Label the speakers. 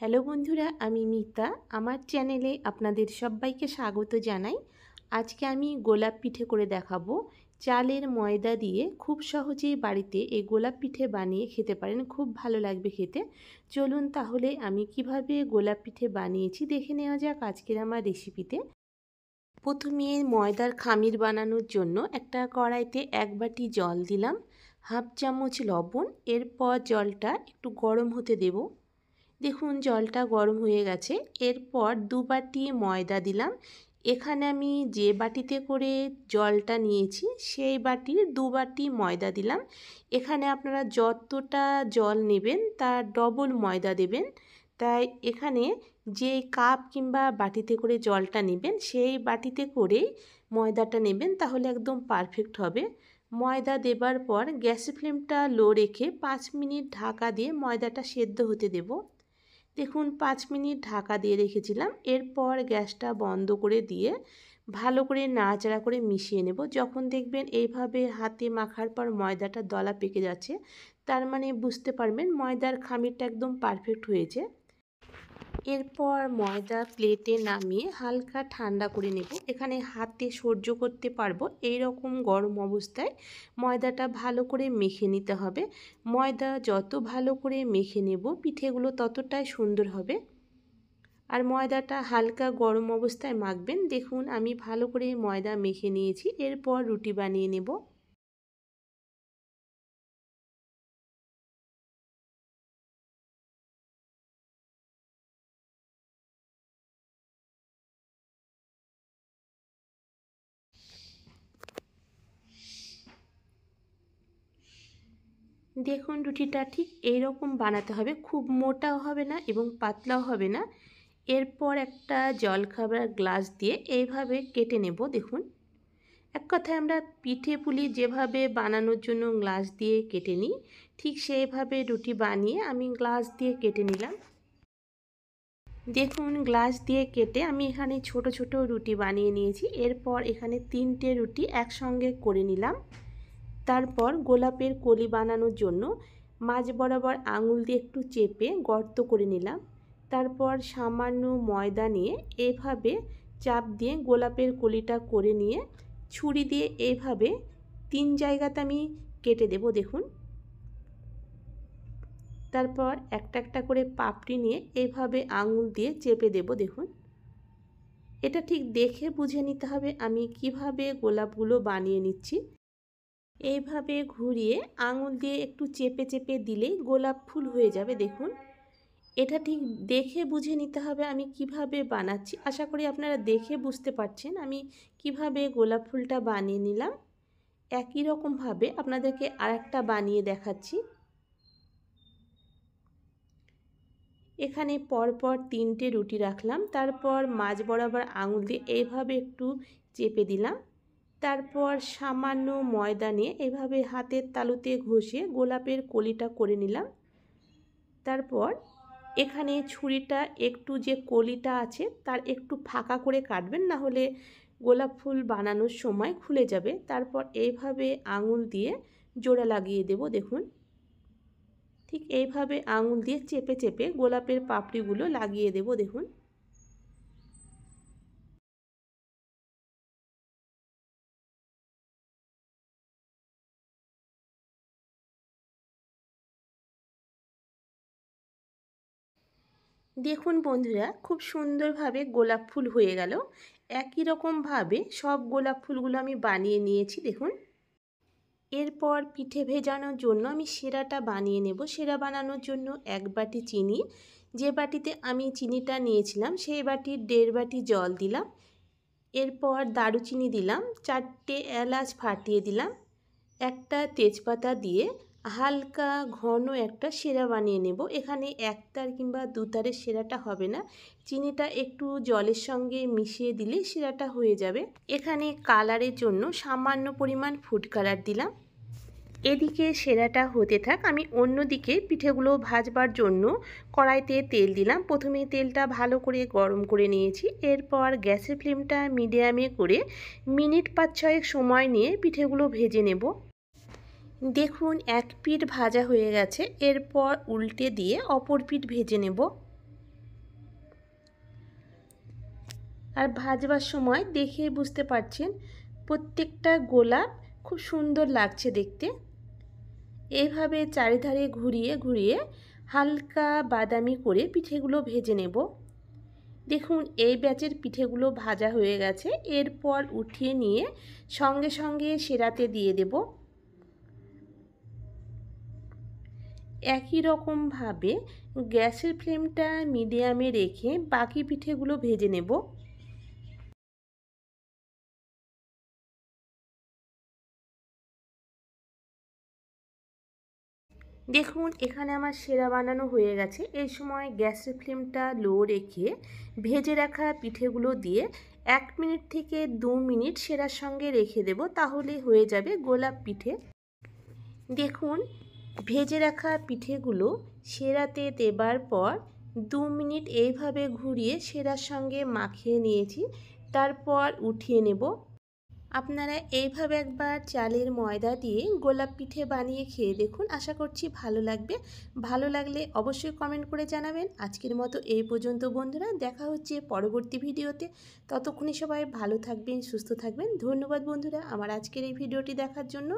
Speaker 1: Hello বন্ধুরা, আমি মিতা। আমার চ্যানেলে আপনাদের সবাইকে স্বাগত জানাই। আজকে আমি গোলাপ পিঠে করে দেখাবো। চালের ময়দা দিয়ে খুব সহজেই বাড়িতে এই গোলাপ পিঠে বানিয়ে খেতে পারেন, খুব ভালো লাগবে খেতে। চলুন তাহলে আমি কিভাবে গোলাপ পিঠে বানিয়েছি দেখে নেওয়া যাক আজকের আমার রেসিপিতে। প্রথমে ময়দার খামির বানানোর জন্য একটা কড়াইতে 1 বাটি জল দিলাম, হাফ চামচ লবণ। এরপর জলটা একটু গরম হতে দেব। দেখুন জলটা গরম হয়ে গেছে। এরপর 2 বাটি ময়দা দিলাম। এখানে আমি যে বাটিতে করে জলটা নিয়েছি সেই বাটির 2 বাটি ময়দা দিলাম। এখানে আপনারা যতটা জল নেবেন তার ডবল ময়দা দেবেন। তাই এখানে যে কাপ কিংবা বাটিতে করে জলটা নেবেন সেই বাটিতে করেই ময়দাটা নেবেন, তাহলে একদম পারফেক্ট হবে। ময়দা দেবার পর গ্যাসের ফ্লেমটা লো রেখে 5 মিনিট ঢাকা দিয়ে ময়দাটা সেদ্ধ হতে দেব। দেখুন 5 মিনিট ঢাকা দিয়ে রেখেছিলাম। এরপর গ্যাসটা বন্ধ করে দিয়ে ভালো করে নাড়াচাড়া করে মিশিয়ে নেব। যখন দেখবেন এইভাবে হাতে মাখার পর ময়দাটা দলা পেকে যাচ্ছে, তার মানে বুঝতে পারবেন ময়দার খামিরটা একদম পারফেক্ট হয়েছে। এরপর ময়দা প্লেটে নামিয়ে হালকা ঠান্ডা করে নেব। এখানে হাতে সহ্য করতে পারবো এই রকম গরম অবস্থায় ময়দাটা ভালো করে মেখে নিতে হবে। ময়দা যত ভালো করে মেখে নেব পিঠেগুলো ততটাই সুন্দর হবে। আর ময়দাটা হালকা গরম অবস্থায় মাখবেন। দেখুন আমি ভালো করে ময়দা মেখে নিয়েছি। এরপর রুটি বানিয়ে নেব। দেখুন রুটিটা ঠিক এই রকম বানাতে হবে, খুব মোটাও হবে না এবং পাতলাও হবে না। এরপর একটা জলখাবার গ্লাস দিয়ে এইভাবে কেটে নেব। দেখুন এক কথায় আমরা পিঠে পুলি যেভাবে বানানোর জন্য গ্লাস দিয়ে কেটে নিই, ঠিক সেইভাবে রুটি বানিয়ে আমি গ্লাস দিয়ে কেটে নিলাম। দেখুন গ্লাস দিয়ে কেটে আমি এখানে ছোট ছোট রুটি বানিয়ে নিয়েছি। এরপর এখানে 3টে রুটি একসঙ্গে করে নিলাম। তারপর গোলাপের কলি বানানোর জন্য মাঝ বরাবর আঙুল দিয়ে একটু চেপে গর্ত করে নিলাম। তারপর সামান্য ময়দা নিয়ে এইভাবে চাপ দিয়ে গোলাপের কলিটা করে নিয়ে ছুরি দিয়ে এইভাবে 3 জায়গাতে আমি কেটে দেব। দেখুন তারপর একটা একটা করে পাপড়ি নিয়ে এইভাবে আঙুল দিয়ে চেপে দেব। দেখুন এটা ঠিক দেখে বুঝে নিতে হবে আমি কিভাবে গোলাপগুলো বানিয়ে নিচ্ছি। এইভাবে ঘুরিয়ে আঙুল দিয়ে একটু চেপে চেপে দিলেই গোলাপ ফুল হয়ে যাবে। দেখুন এটা ঠিক দেখে বুঝে নিতে হবে আমি কিভাবে বানাচ্ছি। আশা করি আপনারা দেখে বুঝতে পারছেন আমি কিভাবে গোলাপ ফুলটা বানিয়ে নিলাম। একই রকমভাবে আপনাদেরকে আরেকটা বানিয়ে দেখাচ্ছি। এখানে পরপর 3টে রুটি রাখলাম। তারপর মাঝ বরাবর আঙুল দিয়ে এইভাবে একটু চেপে দিলাম। তারপর সামান্য ময়দা নিয়ে এভাবে হাতের তালুতে ঘষে গোলাপের কলিটা করে নিলাম। তারপর এখানে ছুরিটা একটু যে কলিটা আছে তার একটু ফাঁকা করে কাটবেন, না হলে গোলাপ ফুল বানানোর সময় খুলে যাবে। তারপর এইভাবে আঙুল দিয়ে জোড়া লাগিয়ে দেব। দেখুন ঠিক এইভাবে আঙুল দিয়ে চেপে চেপে গোলাপের পাপড়িগুলো লাগিয়ে দেব। দেখুন দেখুন বন্ধুরা খুব সুন্দরভাবে গোলাপ ফুল হয়ে গেল। একই রকমভাবে সব গোলাপ ফুলগুলো আমি বানিয়ে নিয়েছি। দেখুন এরপর পিঠে ভেজানোর জন্য আমি শিরাটা বানিয়ে নেব। শিরা বানানোর জন্য 1 বাটি চিনি, যে বাটিতে আমি চিনিটা নিয়েছিলাম সেই বাটির 1.5 বাটি জল দিলাম। এরপর দারুচিনি দিলাম, 4টে এলাচ ফাটিয়ে দিলাম, একটা তেজপাতা দিয়ে হালকা ঘন একটা শিরা বানিয়ে নেব। এখানে 1 তার কিংবা 2 তারের শিরাটা হবে না, চিনিটা একটু জলের সঙ্গে মিশিয়ে দিলে শিরাটা হয়ে যাবে। এখানে কালারের জন্য সামান্য পরিমাণ ফুড কালার দিলাম। এদিকে শিরাটা হতে থাক, আমি অন্যদিকে পিঠেগুলো ভাজবার জন্য কড়াইতে তেল দিলাম। প্রথমে তেলটা ভালো করে গরম করে নিয়েছি। এরপর গ্যাসের ফ্লেমটা মিডিয়ামে করে মিনিট 5-6 সময় নিয়ে পিঠেগুলো ভেজে নেব। দেখুন এক পিঠ ভাজা হয়ে গেছে। এরপর উল্টে দিয়ে অপর পিঠ ভেজে নেব। আর ভাজবার সময় দেখে বুঝতে পারছেন প্রত্যেকটা গোলা খুব সুন্দর লাগছে দেখতে। এইভাবে চারিধারে ঘুরিয়ে ঘুরিয়ে হালকা বাদামি করে পিঠেগুলো ভেজে নেব। দেখুন এই ব্যাচের পিঠেগুলো ভাজা হয়ে গেছে। এরপর উঠিয়ে নিয়ে সঙ্গে সঙ্গে সেরাতে দিয়ে দেব। একই রকমভাবে গ্যাসের ফ্লেমটা মিডিয়ামে রেখে বাকি পিঠেগুলো ভেজে নেব। দেখুন এখানে আমার সেরা বানানো হয়ে গেছে। এই সময় গ্যাসের ফ্লেমটা লো রেখে ভেজে রাখা পিঠেগুলো দিয়ে 1 মিনিট থেকে 2 মিনিট সেরার সঙ্গে রেখে দেব, তাহলে হয়ে যাবে গোলাপ পিঠে। দেখুন ভেজে রাখা পিঠেগুলো সেরাতে দেবার পর 2 মিনিট এইভাবে ঘুরিয়ে সেরার সঙ্গে মাখিয়ে নিয়েছি, তারপর উঠিয়ে নেব। আপনারা এইভাবে একবার চালের ময়দা দিয়ে গোলাপ পিঠে বানিয়ে খেয়ে দেখুন, আশা করছি ভালো লাগবে। ভালো লাগলে অবশ্যই কমেন্ট করে জানাবেন। আজকের মতো এই পর্যন্ত বন্ধুরা, দেখা হচ্ছে পরবর্তী ভিডিওতে। ততক্ষণে সবাই ভালো থাকবেন, সুস্থ থাকবেন। ধন্যবাদ বন্ধুরা আমার আজকের এই ভিডিওটি দেখার জন্য।